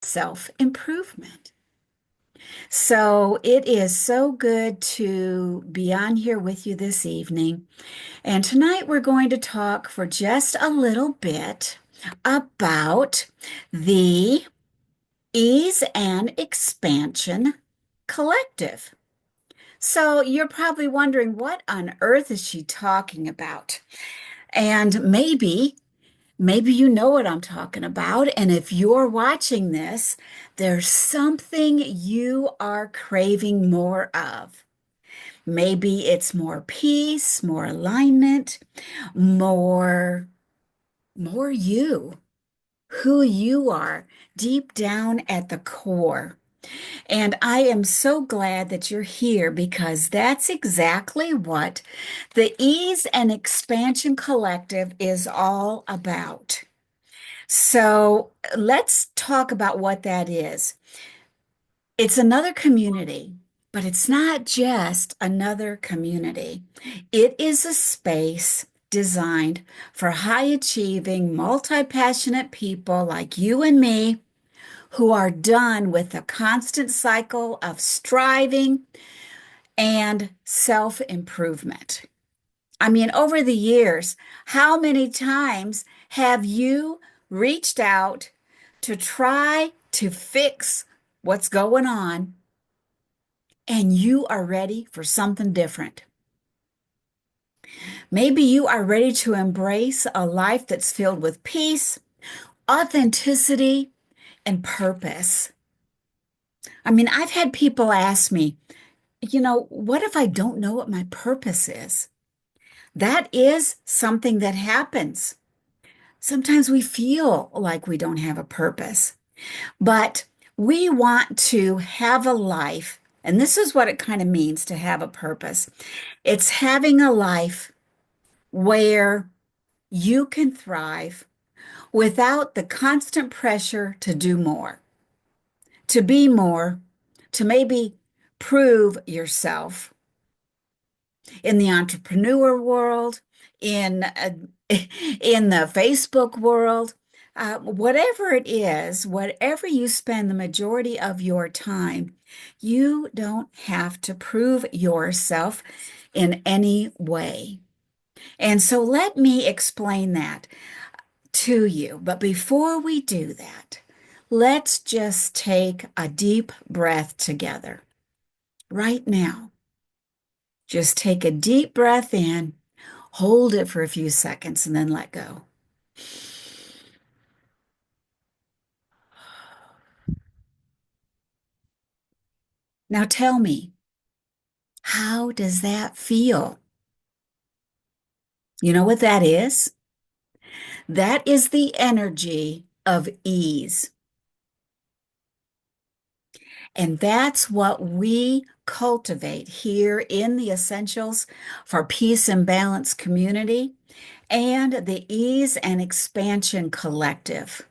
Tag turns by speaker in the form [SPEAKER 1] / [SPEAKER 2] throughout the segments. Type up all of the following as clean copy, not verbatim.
[SPEAKER 1] self-improvement. So it is so good to be on here with you this evening. And tonight we're going to talk for just a little bit about the Ease and Expansion Collective. So you're probably wondering, what on earth is she talking about? And maybe you know what I'm talking about. And if you're watching this, there's something you are craving more of. Maybe it's more peace, more alignment, more, more you, who you are deep down at the core. And I am so glad that you're here because that's exactly what the Ease and Expansion Collective is all about. So let's talk about what that is. It's another community, but it's not just another community. It is a space designed for high achieving, multi passionate people like you and me who are done with the constant cycle of striving and self improvement. I mean, over the years, how many times have you reached out to try to fix what's going on and you are ready for something different? Maybe you are ready to embrace a life that's filled with peace, authenticity, and purpose. I mean, I've had people ask me, what if I don't know what my purpose is? That is something that happens. Sometimes we feel like we don't have a purpose, but we want to have a life, and this is what it kind of means to have a purpose. It's having a life where you can thrive without the constant pressure to do more, to be more, to maybe prove yourself in the entrepreneur world, in in the Facebook world, whatever it is, whatever you spend the majority of your time, you don't have to prove yourself in any way. And so let me explain that to you. But before we do that, let's just take a deep breath together right now. Just take a deep breath in, hold it for a few seconds, and then let go. Now tell me, how does that feel? You know what that is? That is the energy of ease. And that's what we cultivate here in the Essentials for Peace and Balance community and the Ease and Expansion Collective.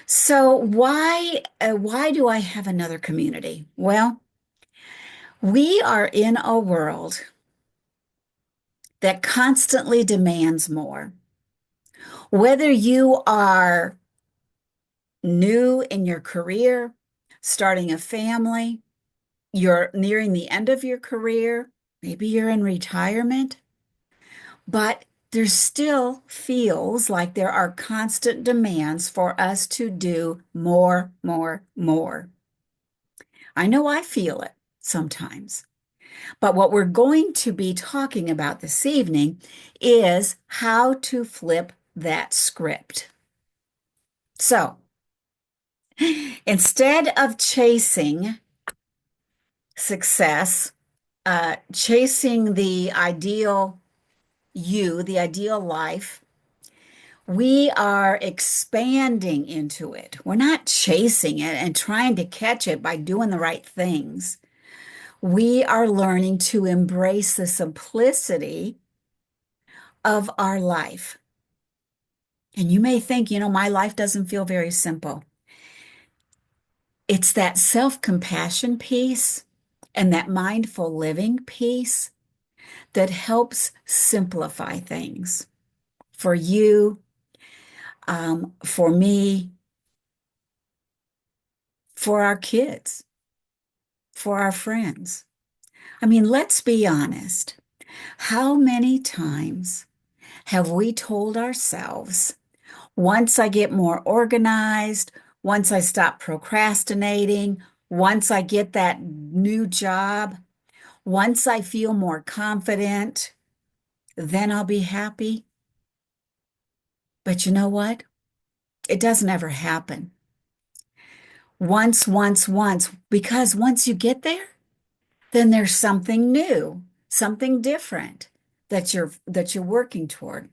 [SPEAKER 1] So why do I have another community? Well, we are in a world that constantly demands more. Whether you are new in your career, starting a family, you're nearing the end of your career, maybe you're in retirement, but there still feels like there are constant demands for us to do more, more, more. I know I feel it sometimes. But what we're going to be talking about this evening is how to flip that script. So instead of chasing success, chasing the ideal you, the ideal life, we are expanding into it. We're not chasing it and trying to catch it by doing the right things. We are learning to embrace the simplicity of our life. And you may think, my life doesn't feel very simple. It's that self-compassion piece and that mindful living piece that helps simplify things for you, for me, for our kids, for our friends. I mean, let's be honest. How many times have we told ourselves, once I get more organized, once I stop procrastinating, once I get that new job, once I feel more confident, then I'll be happy? But you know what? It doesn't ever happen. Once, because once you get there, then there's something new, something different that you're working toward.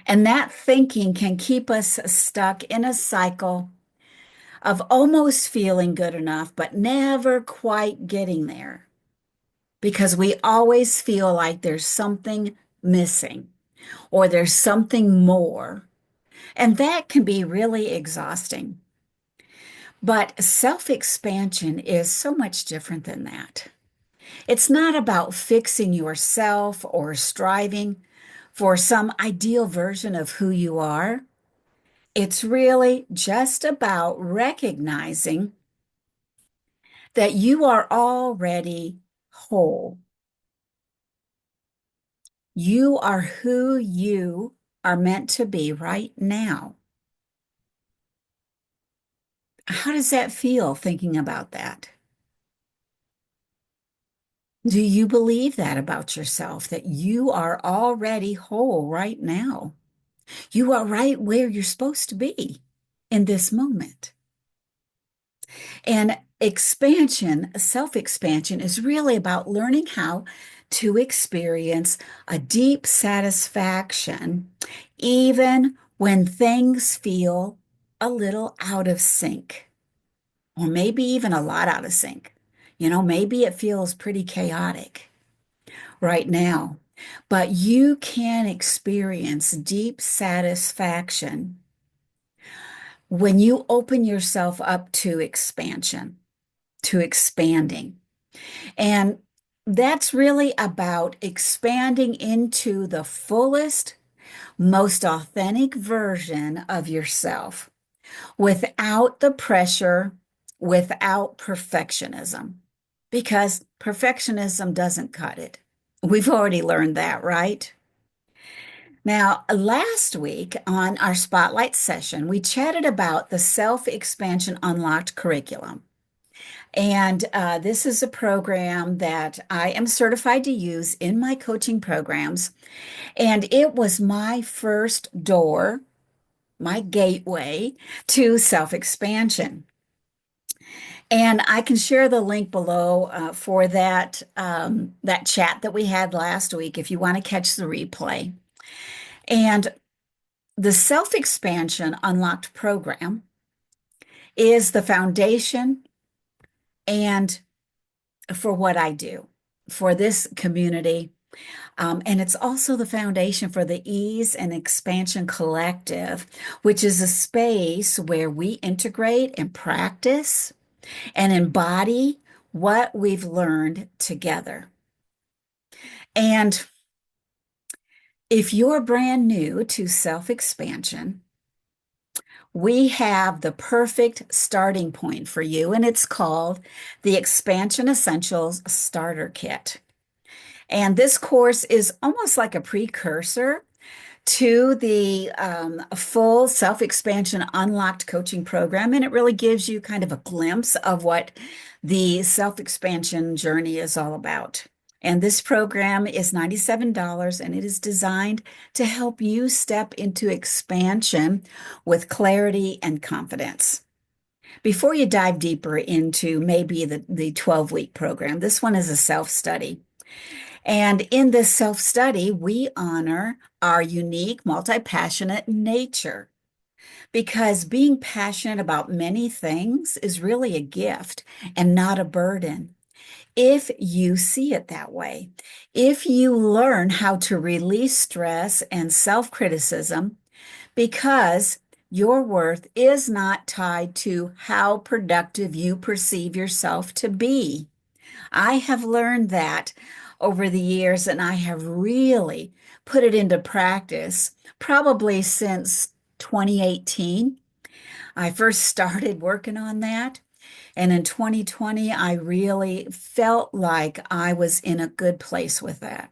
[SPEAKER 1] And that thinking can keep us stuck in a cycle of almost feeling good enough, but never quite getting there because we always feel like there's something missing or there's something more. And that can be really exhausting. But self-expansion is so much different than that. It's not about fixing yourself or striving for some ideal version of who you are. It's really just about recognizing that you are already whole. You are who you are meant to be right now. How does that feel thinking about that? Do you believe that about yourself, that you are already whole right now? You are right where you're supposed to be in this moment. And expansion, self-expansion, is really about learning how to experience a deep satisfaction, even when things feel a little out of sync, or maybe even a lot out of sync. Maybe it feels pretty chaotic right now, but you can experience deep satisfaction when you open yourself up to expansion, to expanding. And that's really about expanding into the fullest, most authentic version of yourself without the pressure, without perfectionism, because perfectionism doesn't cut it. We've already learned that, right? Now, last week on our spotlight session, we chatted about the Self Expansion Unlocked curriculum. And this is a program that I am certified to use in my coaching programs. And it was my first door, my gateway to self expansion. And I can share the link below for that chat that we had last week if you want to catch the replay. And the Self Expansion Unlocked program is the foundation and for what I do for this community. And it's also the foundation for the Ease and Expansion Collective, which is a space where we integrate and practice and embody what we've learned together. And if you're brand new to self-expansion, we have the perfect starting point for you, and it's called the Expansion Essentials Starter Kit. And this course is almost like a precursor to the full self-expansion unlocked coaching program. And it really gives you kind of a glimpse of what the self-expansion journey is all about. And this program is $97 and it is designed to help you step into expansion with clarity and confidence. Before you dive deeper into maybe the 12-week program, this one is a self-study. And in this self-study, we honor our unique, multi-passionate nature because being passionate about many things is really a gift and not a burden. If you see it that way, if you learn how to release stress and self-criticism, because your worth is not tied to how productive you perceive yourself to be. I have learned that over the years, and I have really put it into practice probably since 2018. I first started working on that. And in 2020, I really felt like I was in a good place with that.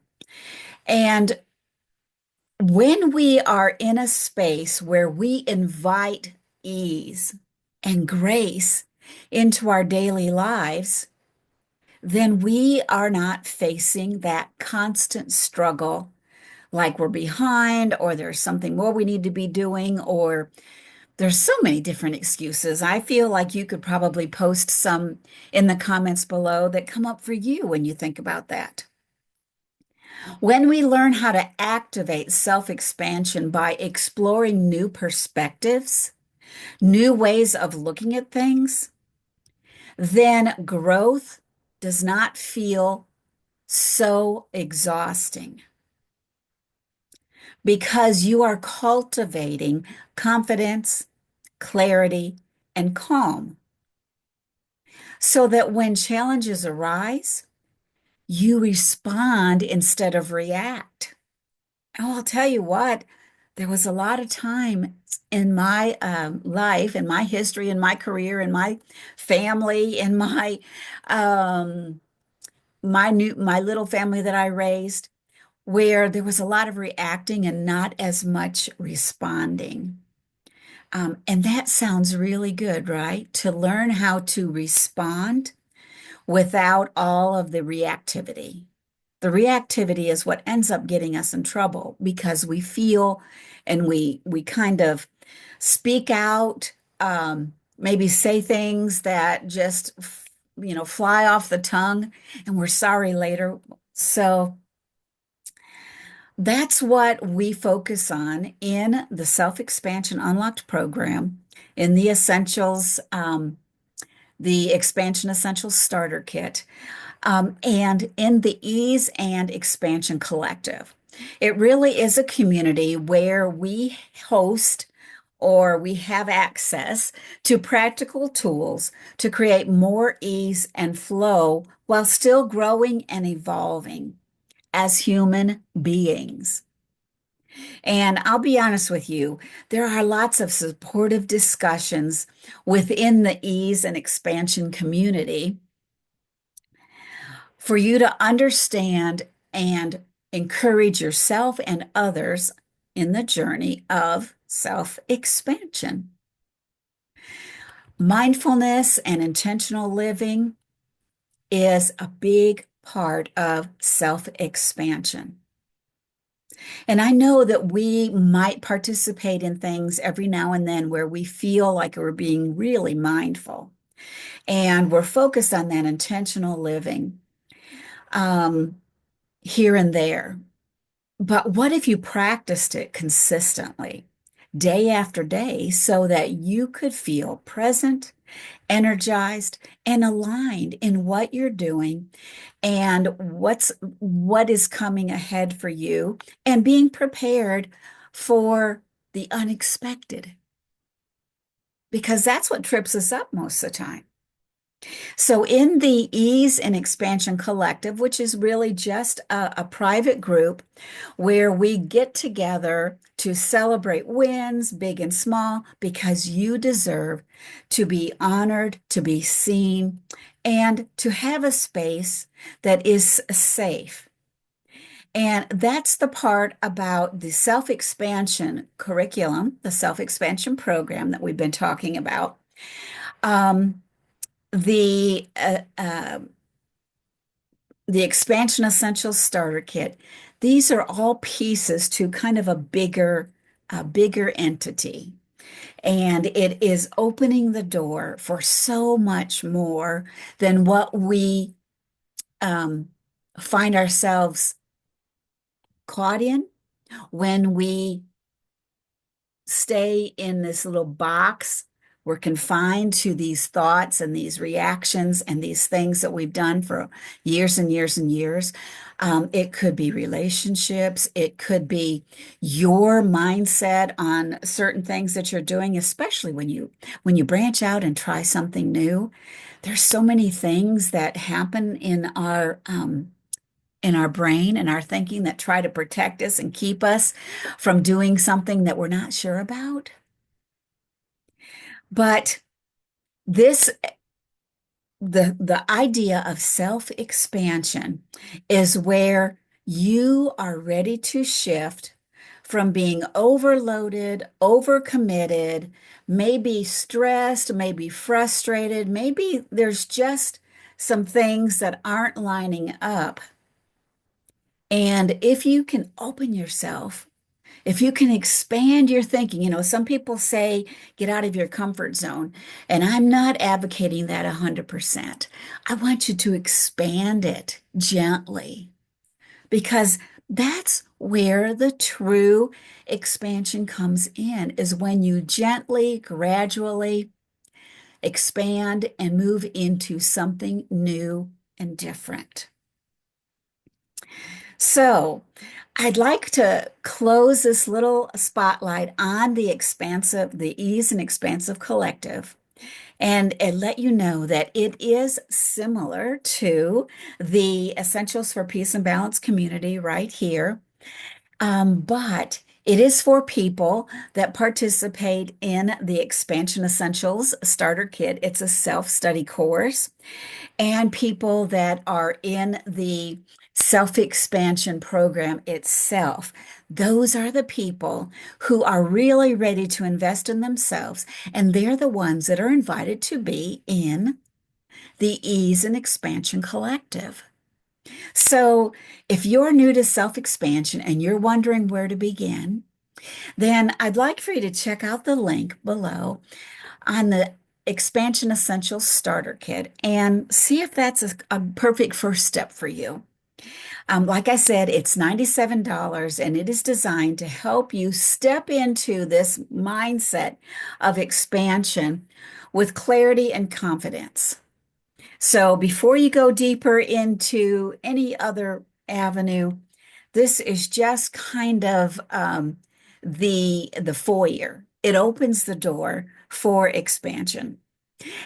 [SPEAKER 1] And when we are in a space where we invite ease and grace into our daily lives, then we are not facing that constant struggle like we're behind or there's something more we need to be doing or there's so many different excuses. I feel like you could probably post some in the comments below that come up for you when you think about that. When we learn how to activate self-expansion by exploring new perspectives, new ways of looking at things, then growth does not feel so exhausting because you are cultivating confidence, clarity, and calm so that when challenges arise, you respond instead of react. Oh, I'll tell you what, there was a lot of time in my life, in my history, in my career, in my family, in um, my little family that I raised, where there was a lot of reacting and not as much responding. And that sounds really good, right? To learn how to respond without all of the reactivity. The reactivity is what ends up getting us in trouble because we feel and we kind of speak out, maybe say things that just fly off the tongue, and we're sorry later. So that's what we focus on in the Self-Expansion Unlocked program, in the Essentials, the Expansion Essentials Starter Kit, and in the Ease and Expansion Collective. It really is a community where we host or we have access to practical tools to create more ease and flow while still growing and evolving as human beings. And I'll be honest with you, there are lots of supportive discussions within the ease and expansion community for you to understand and encourage yourself and others in the journey of self expansion. Mindfulness and intentional living is a big part of self expansion. And I know that we might participate in things every now and then where we feel like we're being really mindful and we're focused on that intentional living um, here and there. But what if you practiced it consistently, day after day, so that you could feel present, energized, and aligned in what you're doing and what is coming ahead for you and being prepared for the unexpected, because that's what trips us up most of the time. So, in the Ease and Expansion Collective, which is really just a private group where we get together to celebrate wins, big and small, because you deserve to be honored, to be seen, and to have a space that is safe. And that's the part about the self expansion curriculum, the self expansion program that we've been talking about. Um, the the Expansion Essentials Starter Kit. These are all pieces to kind of a bigger entity. And it is opening the door for so much more than what we um, find ourselves caught in when we stay in this little box. We're confined to these thoughts and these reactions and these things that we've done for years and years and years. It could be relationships. It could be your mindset on certain things that you're doing, especially when you branch out and try something new. There's so many things that happen in our brain and our thinking that try to protect us and keep us from doing something that we're not sure about. But this the idea of self-expansion is where you are ready to shift from being overloaded, overcommitted, maybe stressed, maybe frustrated, maybe there's just some things that aren't lining up. And if you can open yourself, if you can expand your thinking, some people say get out of your comfort zone, and I'm not advocating that 100%. I want you to expand it gently because that's where the true expansion comes in, is when you gently, gradually expand and move into something new and different. So, I'd like to close this little spotlight on the Ease and Expansive Collective, and let you know that it is similar to the Essentials for Peace and Balance community right here. But it is for people that participate in the Expansion Essentials Starter Kit. It's a self-study course, and people that are in the self-expansion program itself. Those are the people who are really ready to invest in themselves, and they're the ones that are invited to be in the Ease and Expansion Collective. So, if you're new to self-expansion and you're wondering where to begin, then I'd like for you to check out the link below on the Expansion Essentials Starter Kit and see if that's a perfect first step for you. Like I said, it's $97 and it is designed to help you step into this mindset of expansion with clarity and confidence. So before you go deeper into any other avenue, this is just kind of the foyer. It opens the door for expansion.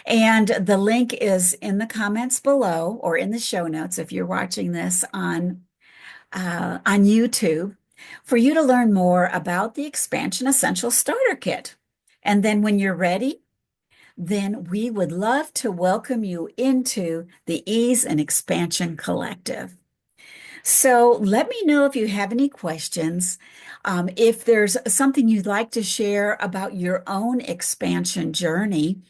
[SPEAKER 1] And the link is in the comments below or in the show notes if you're watching this on YouTube for you to learn more about the Expansion Essential Starter Kit. And then when you're ready, then we would love to welcome you into the Ease and Expansion Collective. So let me know if you have any questions. If there's something you'd like to share about your own expansion journey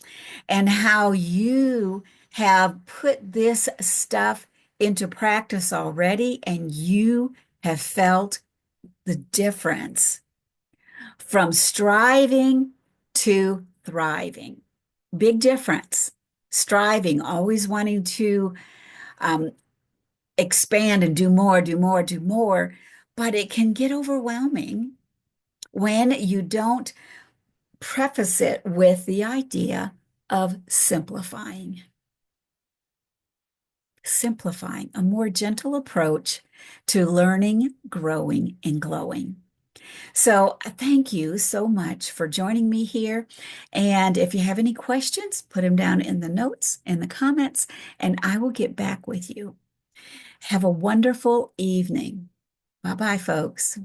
[SPEAKER 1] and how you have put this stuff into practice already and you have felt the difference from striving to thriving. Big difference. Striving, always wanting to um, expand and do more, do more, do more, but it can get overwhelming when you don't preface it with the idea of simplifying. Simplifying, a more gentle approach to learning, growing, and glowing. So thank you so much for joining me here. And if you have any questions, put them down in the notes, in the comments, and I will get back with you. Have a wonderful evening. Bye-bye, folks.